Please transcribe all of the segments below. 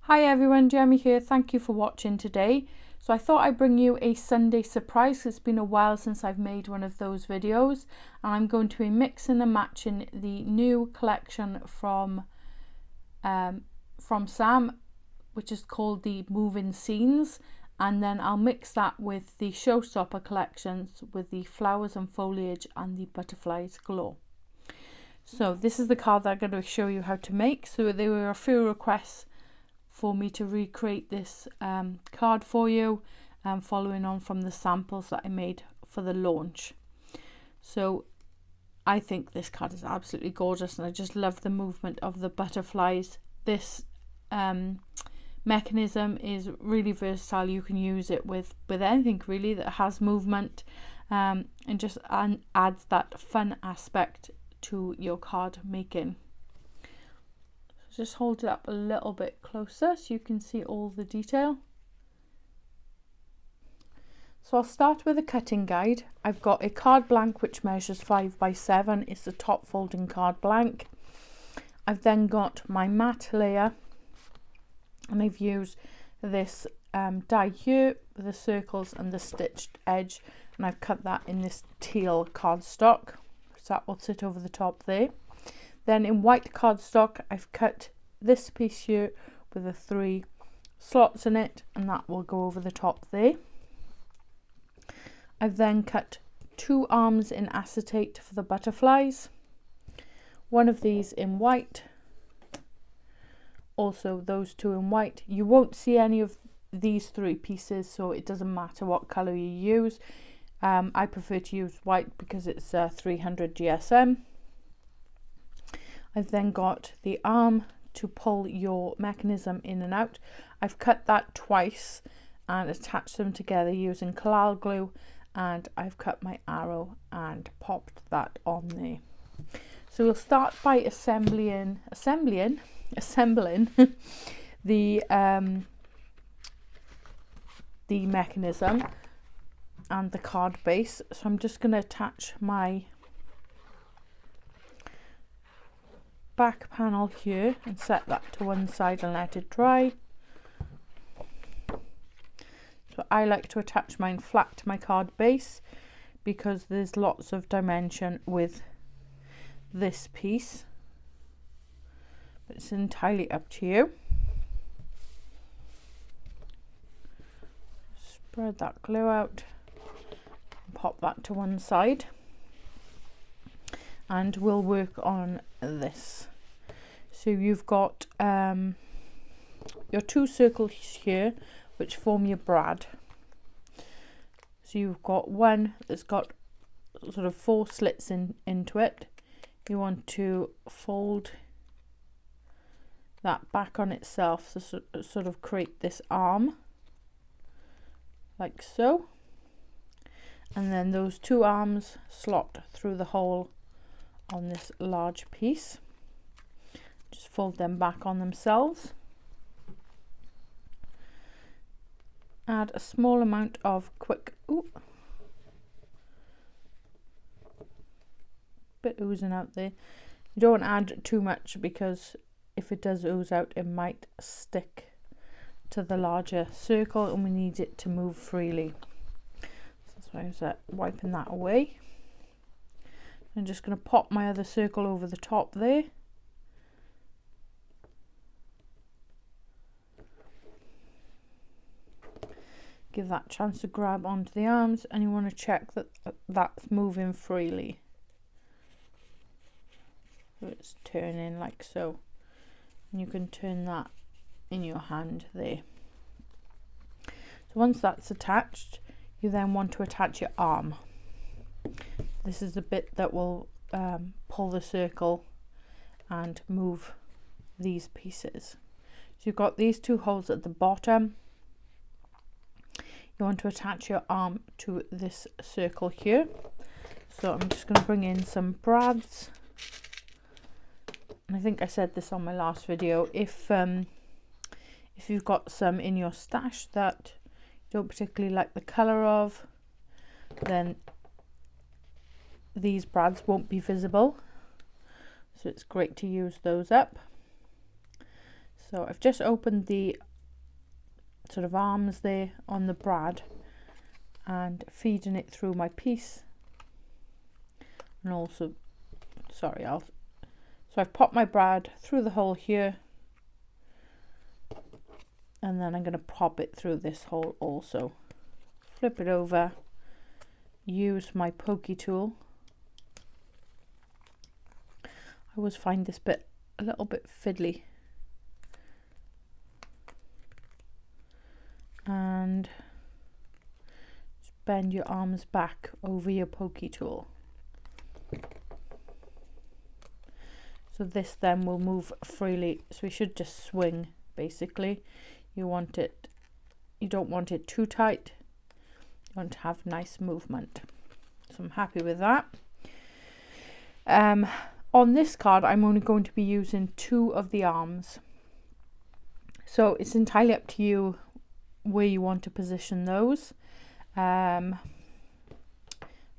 Hi everyone, Jeremy here. Thank you for watching today. So I thought I'd bring you a Sunday surprise. It's been a while since I've made one of those videos, and I'm going to be mixing and matching the new collection from Sam, which is called the Moving Scenes, and then I'll mix that with the Showstopper collections with the flowers and foliage and the butterflies glow. So this is the card that I'm going to show you how to make. So there were a few requests for me to recreate this card for you, following on from the samples that I made for the launch. So I think this card is absolutely gorgeous, and I just love the movement of the butterflies. This mechanism is really versatile. You can use it with anything really that has movement, and just adds that fun aspect to your card making. Just hold it up a little bit closer so you can see all the detail. So I'll start with a cutting guide. I've got a card blank which measures 5 by 7. It's the top folding card blank. I've then got my matte layer, and I've used this die here with the circles and the stitched edge, and I've cut that in this teal cardstock, so that will sit over the top there. Then in white cardstock, I've cut this piece here with the 3 slots in it, and that will go over the top there. I've then cut 2 arms in acetate for the butterflies, one of these in white, also those 2 in white. You won't see any of these 3 pieces, so it doesn't matter what colour you use. I prefer to use white because it's 300 GSM. I've then got the arm to pull your mechanism in and out. I've cut that twice and attached them together using collal glue, and I've cut my arrow and popped that on there. So we'll start by assembling the mechanism and the card base. So I'm just going to attach my back panel here and set that to one side and let it dry. So I like to attach mine flat to my card base because there's lots of dimension with this piece, but it's entirely up to you. Spread that glue out and pop that to one side, and we'll work on this. So you've got your 2 circles here which form your brad. So you've got one that's got sort of 4 slits into it. You want to fold that back on itself to sort of create this arm like so, and then those 2 arms slot through the hole on this large piece. Just fold them back on themselves. Add a small amount of bit oozing out there. You don't add too much because if it does ooze out, it might stick to the larger circle and we need it to move freely. So that's why I was wiping that away. I'm just going to pop my other circle over the top there. Give that a chance to grab onto the arms, and you want to check that that's moving freely. So it's turning like so, and you can turn that in your hand there. So once that's attached, you then want to attach your arm. This is the bit that will pull the circle and move these pieces. So you've got these 2 holes at the bottom. You want to attach your arm to this circle here. So I'm just going to bring in some brads. And I think I said this on my last video. If you've got some in your stash that you don't particularly like the colour of, then these brads won't be visible, so it's great to use those up. So I've just opened the sort of arms there on the brad and feeding it through my piece, and also so I've popped my brad through the hole here, and then I'm going to pop it through this hole also. Flip it over, use my pokey tool. I always find this bit a little bit fiddly, and just bend your arms back over your pokey tool. So this then will move freely, so we should just swing basically. You don't want it too tight, you want to have nice movement. So I'm happy with that. On this card I'm only going to be using 2 of the arms, so it's entirely up to you where you want to position those. Trying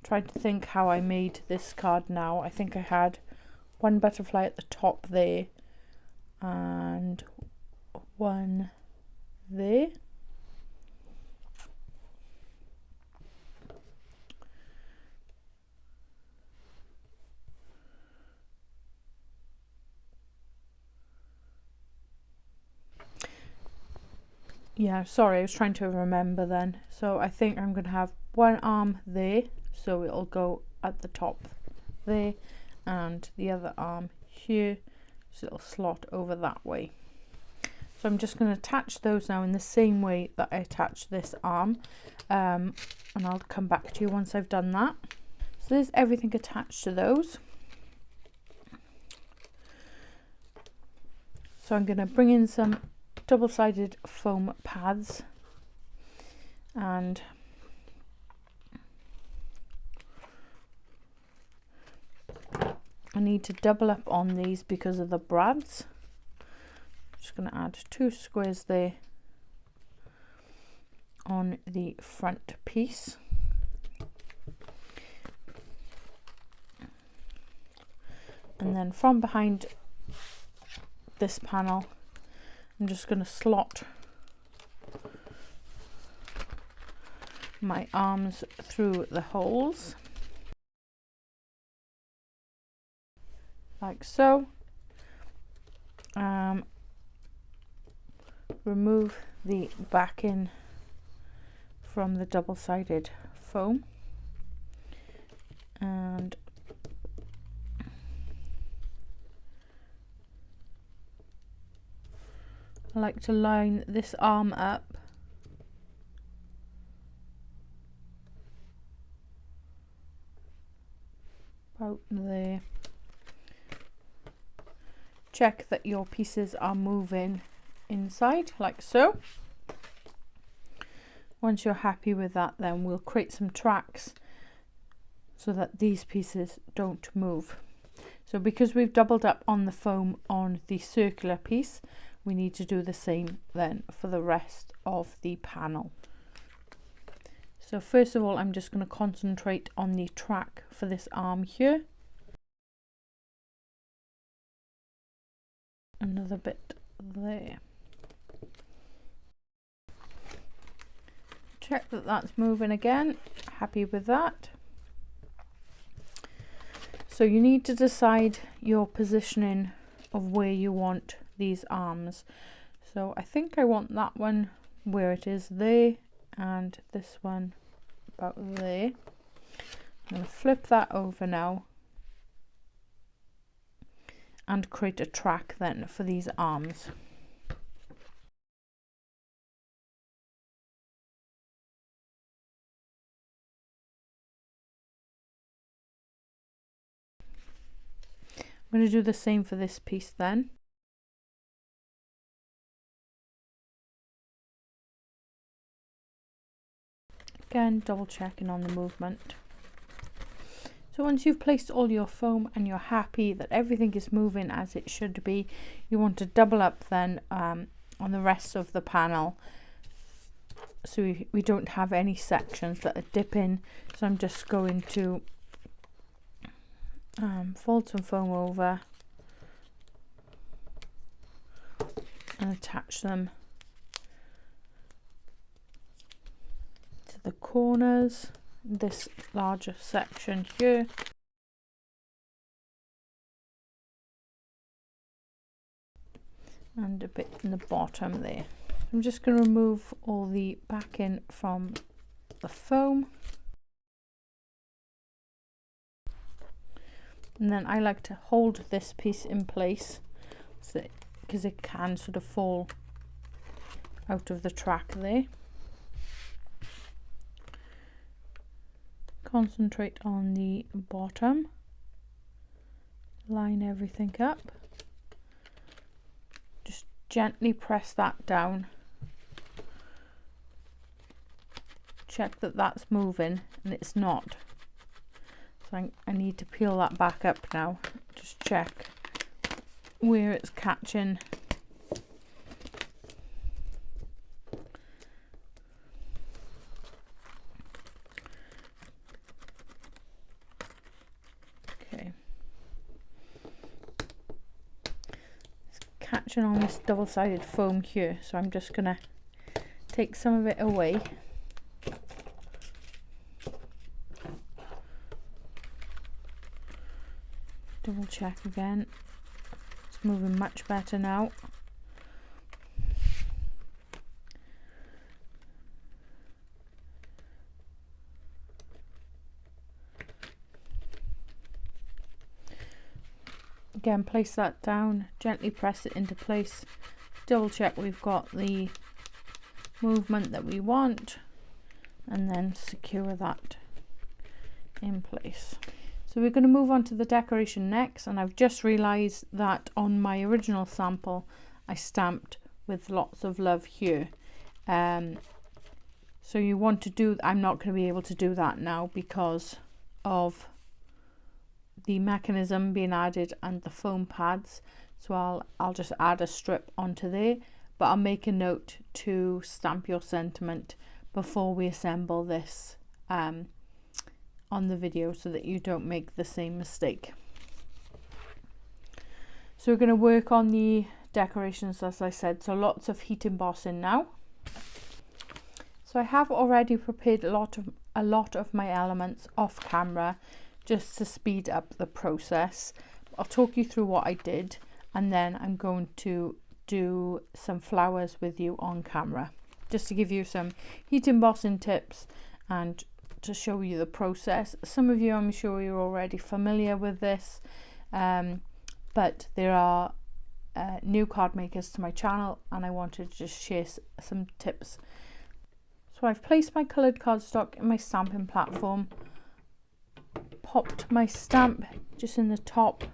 to think how I made this card now. I think I had 1 butterfly at the top there and 1 there. Yeah, sorry, I was trying to remember then. So I think I'm going to have 1 arm there, so it'll go at the top there, and the other arm here, so it'll slot over that way. So I'm just going to attach those now in the same way that I attached this arm, and I'll come back to you once I've done that. So there's everything attached to those. So I'm going to bring in some double-sided foam pads, and I need to double up on these because of the brads. Just going to add 2 squares there on the front piece, and then from behind this panel I'm just going to slot my arms through the holes like so. Remove the backing from the double-sided foam, and I like to line this arm up about there. Check that your pieces are moving inside like so. Once you're happy with that, then we'll create some tracks so that these pieces don't move. So because we've doubled up on the foam on the circular piece, we need to do the same then for the rest of the panel. So first of all, I'm just going to concentrate on the track for this arm here. Another bit there. Check that that's moving again. Happy with that. So you need to decide your positioning of where you want these arms. So I think I want that one where it is there, and this one about there. I'm going to flip that over now and create a track then for these arms. I'm going to do the same for this piece then. Again, double checking on the movement. So once you've placed all your foam and you're happy that everything is moving as it should be, you want to double up then on the rest of the panel, so we don't have any sections that are dipping. So I'm just going to fold some foam over, and attach them to the corners, this larger section here. And a bit in the bottom there. I'm just going to remove all the backing from the foam. And then I like to hold this piece in place because it can sort of fall out of the track there. Concentrate on the bottom. Line everything up. Just gently press that down. Check that that's moving, and it's not. So I need to peel that back up now. Just check where it's catching. Okay. It's catching on this double-sided foam here, so I'm just gonna take some of it away. Double check again. It's moving much better now. Again, place that down, gently press it into place. Double check we've got the movement that we want, and then secure that in place. So we're going to move on to the decoration next, and I've just realized that on my original sample I stamped with lots of love here. So you want to do, I'm not going to be able to do that now because of the mechanism being added and the foam pads. So I'll just add a strip onto there, but I'll make a note to stamp your sentiment before we assemble this on the video so that you don't make the same mistake. So we're going to work on the decorations, as I said, so lots of heat embossing now. So I have already prepared a lot of my elements off camera just to speed up the process. I'll talk you through what I did, and then I'm going to do some flowers with you on camera just to give you some heat embossing tips and to show you the process. Some of you, I'm sure you're already familiar with this, but there are new card makers to my channel, and I wanted to just share some tips. So I've placed my coloured cardstock in my stamping platform, popped my stamp just in the top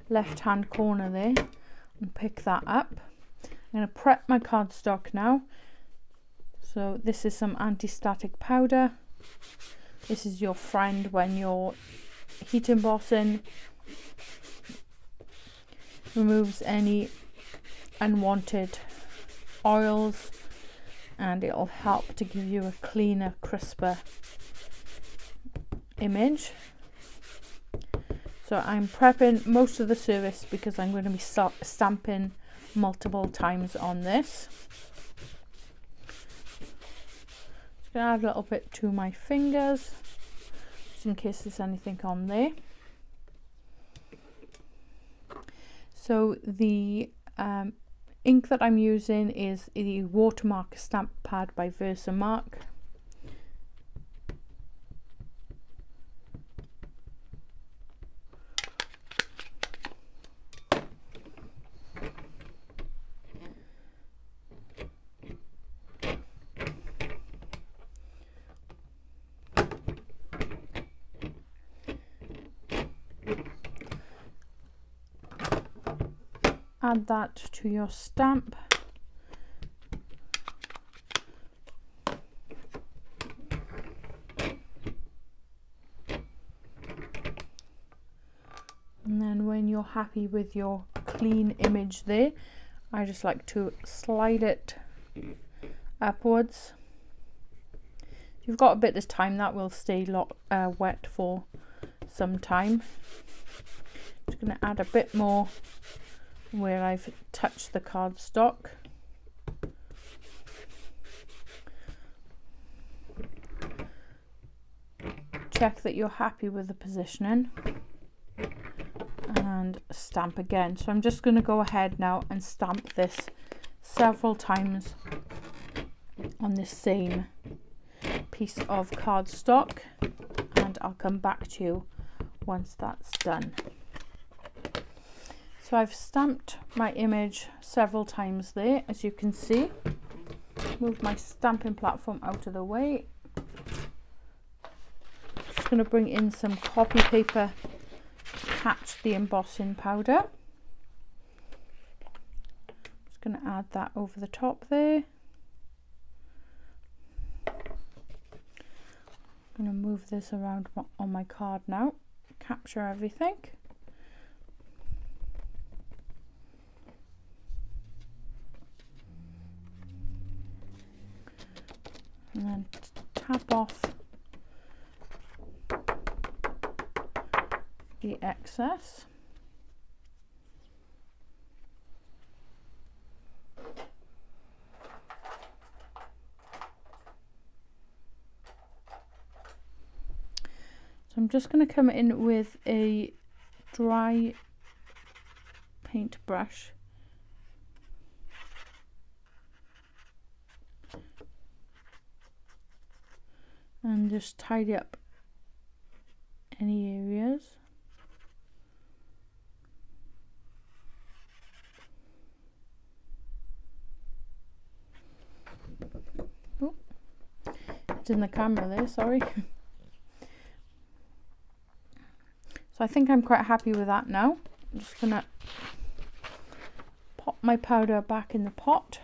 left hand corner there, and pick that up. I'm going to prep my cardstock now. So this is some anti-static powder. This is your friend when you're heat embossing. Removes any unwanted oils, and it'll help to give you a cleaner, crisper image. So I'm prepping most of the surface because I'm going to be stamping multiple times on this. Just going to add a little bit to my fingers just in case there's anything on there. So the ink that I'm using is the Watermark stamp pad by Versamark. Add that to your stamp. And then when you're happy with your clean image there, I just like to slide it upwards. If you've got a bit of time, that will stay wet for some time. Just going to add a bit more where I've touched the cardstock. check that you're happy with the positioning and stamp again. So I'm just going to go ahead now and stamp this several times on this same piece of cardstock, and I'll come back to you once that's done. So I've stamped my image several times there, as you can see. Move my stamping platform out of the way. Just going to bring in some copy paper to catch the embossing powder. Just going to add that over the top there. I'm going to move this around on my card now, capture everything. And then tap off the excess. So I'm just going to come in with a dry paintbrush and just tidy up any areas. Oh, it's in the camera there, sorry. So I think I'm quite happy with that now. I'm just gonna pop my powder back in the pot.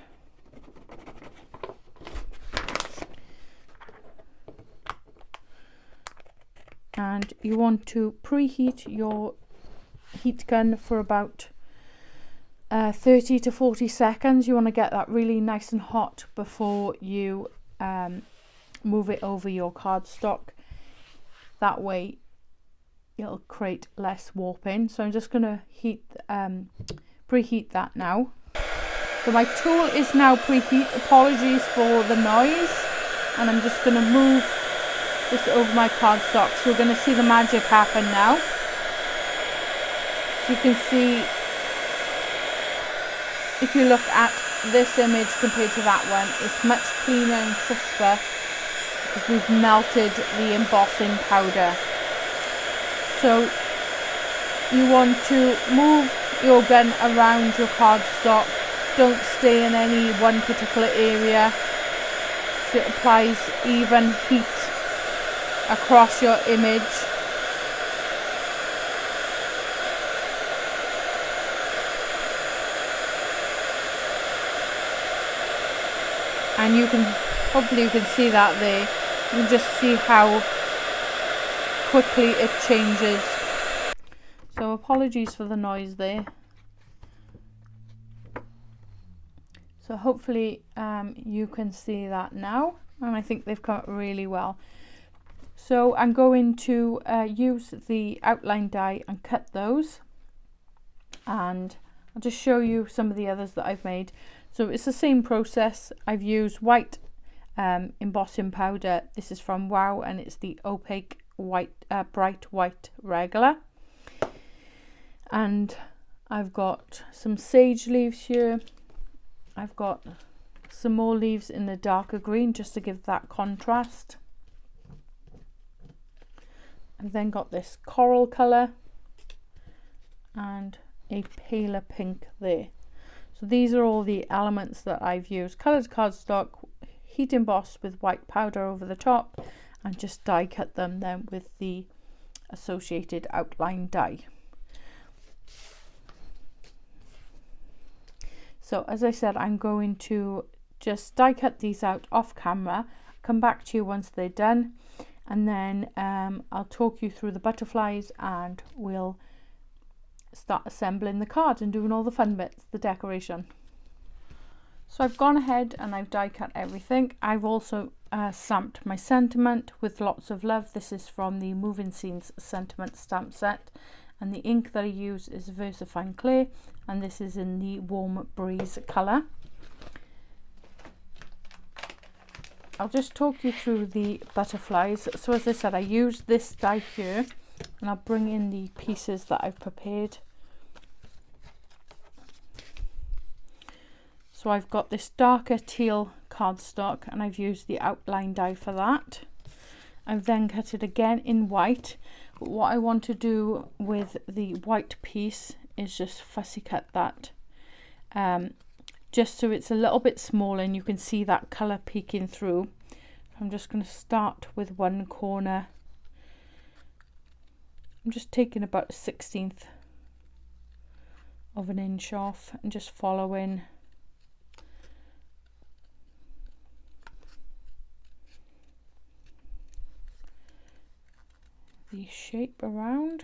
And you want to preheat your heat gun for about 30 to 40 seconds. You want to get that really nice and hot before you move it over your cardstock. That way it'll create less warping. So I'm just going to preheat that now. So my tool is now preheat. Apologies for the noise. And I'm just going to move this over my cardstock. So we're going to see the magic happen now. So you can see, if you look at this image compared to that one, it's much cleaner and crisper because we've melted the embossing powder. So you want to move your gun around your cardstock. Don't stay in any one particular area, so it applies even heat across your image. And you can, hopefully you can see that there. You can just see how quickly it changes. So apologies for the noise there. So hopefully you can see that now, and I think they've come out really well. So I'm going to use the outline die and cut those, and I'll just show you some of the others that I've made. So it's the same process. I've used white embossing powder. This is from Wow, and it's the opaque white, bright white regular. And I've got some sage leaves here. I've got some more leaves in the darker green just to give that contrast. I've then got this coral colour and a paler pink there. So these are all the elements that I've used. Coloured cardstock, heat embossed with white powder over the top, and just die cut them then with the associated outline die. So as I said, I'm going to just die cut these out off camera, come back to you once they're done, and then I'll talk you through the butterflies, and we'll start assembling the card and doing all the fun bits, the decoration. So I've gone ahead and I've die cut everything. I've also stamped my sentiment with lots of love. This is from the Moving Scenes sentiment stamp set, and the ink that I use is VersaFine Clear, and this is in the Warm Breeze colour. I'll just talk you through the butterflies. So as I said, I used this die here, and I'll bring in the pieces that I've prepared. So I've got this darker teal cardstock, and I've used the outline die for that. I've then cut it again in white, but what I want to do with the white piece is just fussy cut that, just so it's a little bit smaller and you can see that colour peeking through. I'm just going to start with one corner. I'm just taking about 1/16 of an inch off and just following the shape around.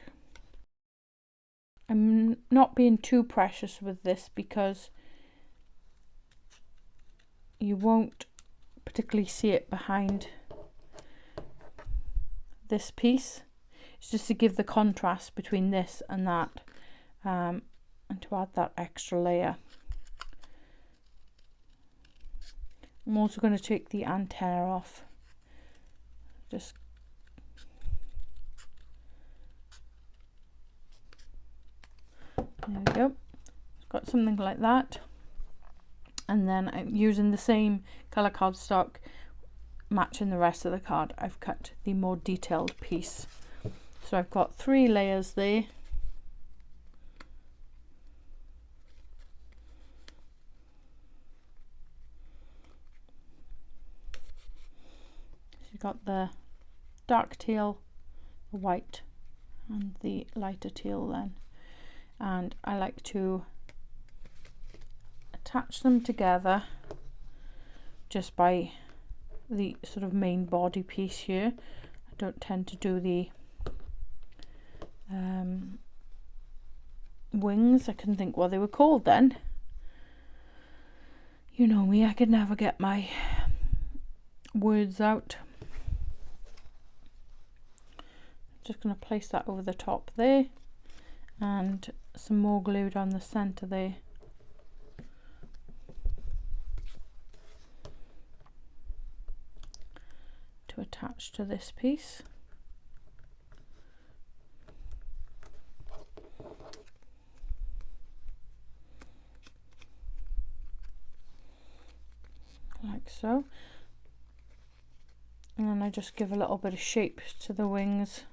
I'm not being too precious with this because you won't particularly see it behind this piece. It's just to give the contrast between this and that, and to add that extra layer. I'm also going to take the antenna off. Just there we go. It's got something like that. And then I'm using the same colour cardstock, matching the rest of the card. I've cut the more detailed piece. So I've got 3 layers there. So you've got the dark teal, the white, and the lighter teal then. And I like to attach them together just by the sort of main body piece here. I don't tend to do the wings. I couldn't think what they were called then. You know me, I could never get my words out. Just going to place that over the top there, and some more glue down the center there. To attach to this piece. Like so. And then I just give a little bit of shape to the wings.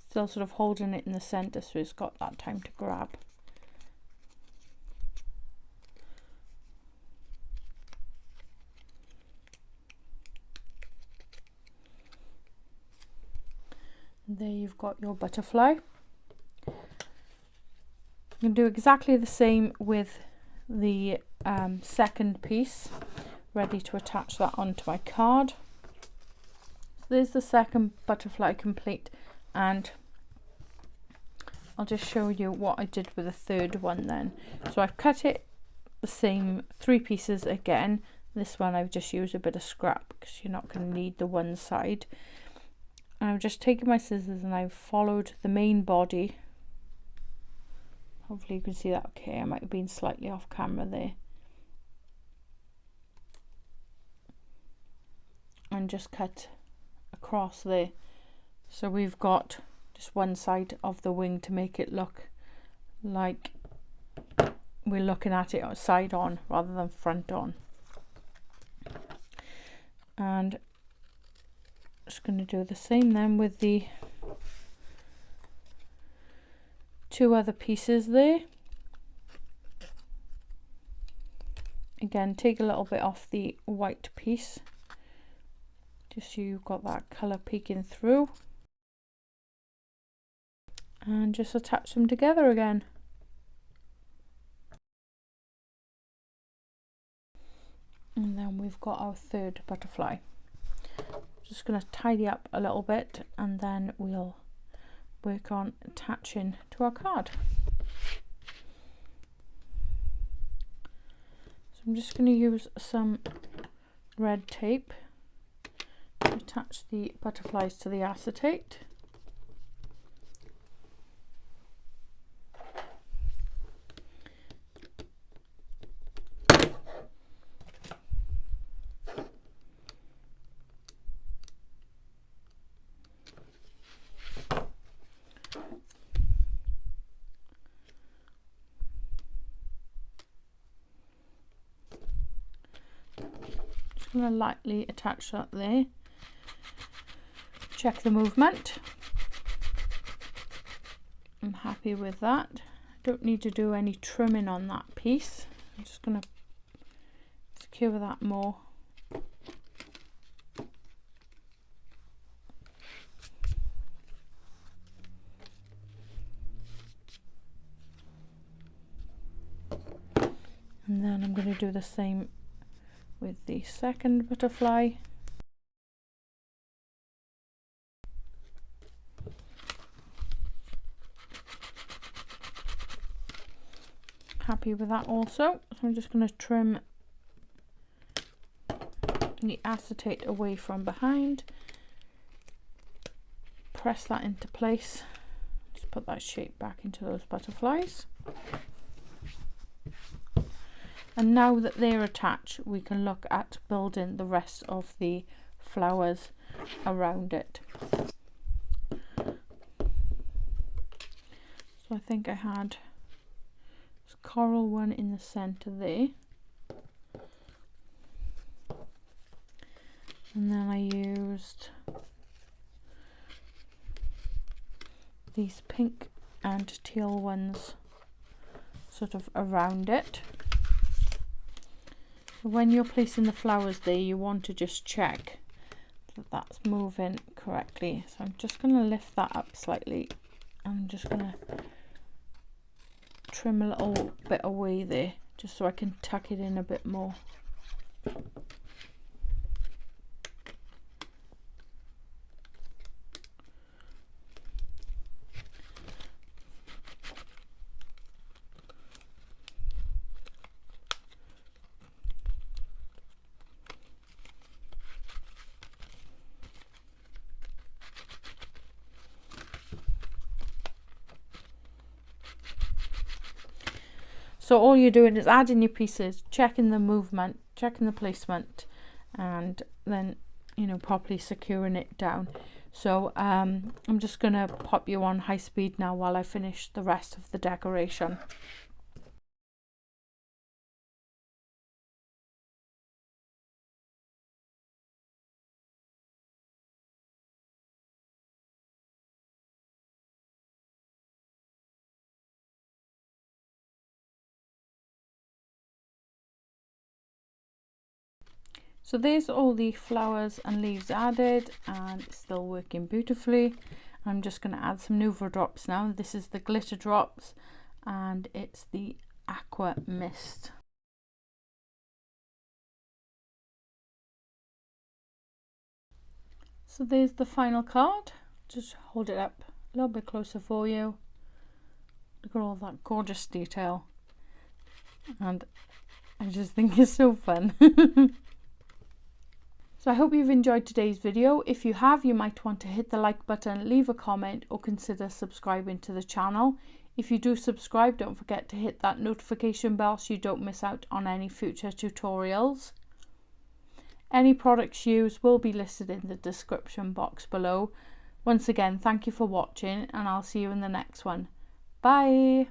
Still sort of holding it in the center so it's got that time to grab. There you've got your butterfly. You can do exactly the same with the second piece. Ready to attach that onto my card. So there's the second butterfly complete, and I'll just show you what I did with the third one then. So I've cut it the same 3 pieces again. This one I've just used a bit of scrap because you're not going to need the one side. And I've just taken my scissors and I've followed the main body. Hopefully you can see that okay. I might have been slightly off camera there. And just cut across there. So we've got just one side of the wing to make it look like we're looking at it side on rather than front on. And just going to do the same then with the 2 other pieces there. Again, take a little bit off the white piece just so you've got that colour peeking through, and just attach them together again. And then we've got our third butterfly. Just going to tidy up a little bit and then we'll work on attaching to our card. So I'm just going to use some red tape to attach the butterflies to the acetate. going to lightly attach that there. Check the movement. I'm happy with that. I don't need to do any trimming on that piece. I'm just going to secure that more. And then I'm going to do the same with the second butterfly. Happy with that also. So I'm just going to trim the acetate away from behind. Press that into place. Just put that shape back into those butterflies. And now that they're attached, we can look at building the rest of the flowers around it. So I think I had this coral one in the center there. And then I used these pink and teal ones sort of around it. When you're placing the flowers there, you want to just check that that's moving correctly. So I'm just going to lift that up slightly. I'm just going to trim a little bit away there, just so I can tuck it in a bit more. So all you're doing is adding your pieces, checking the movement, checking the placement, and then, you know, properly securing it down. So I'm just going to pop you on high speed now while I finish the rest of the decoration. So there's all the flowers and leaves added, and it's still working beautifully. I'm just going to add some Nuvo drops now. This is the glitter drops, and it's the aqua mist. So there's the final card. Just hold it up a little bit closer for you. Look at all that gorgeous detail, and I just think it's so fun. So I hope you've enjoyed today's video. If you have, you might want to hit the like button, leave a comment, or consider subscribing to the channel. If you do subscribe, don't forget to hit that notification bell so you don't miss out on any future tutorials. Any products used will be listed in the description box below. Once again, thank you for watching, and I'll see you in the next one. Bye!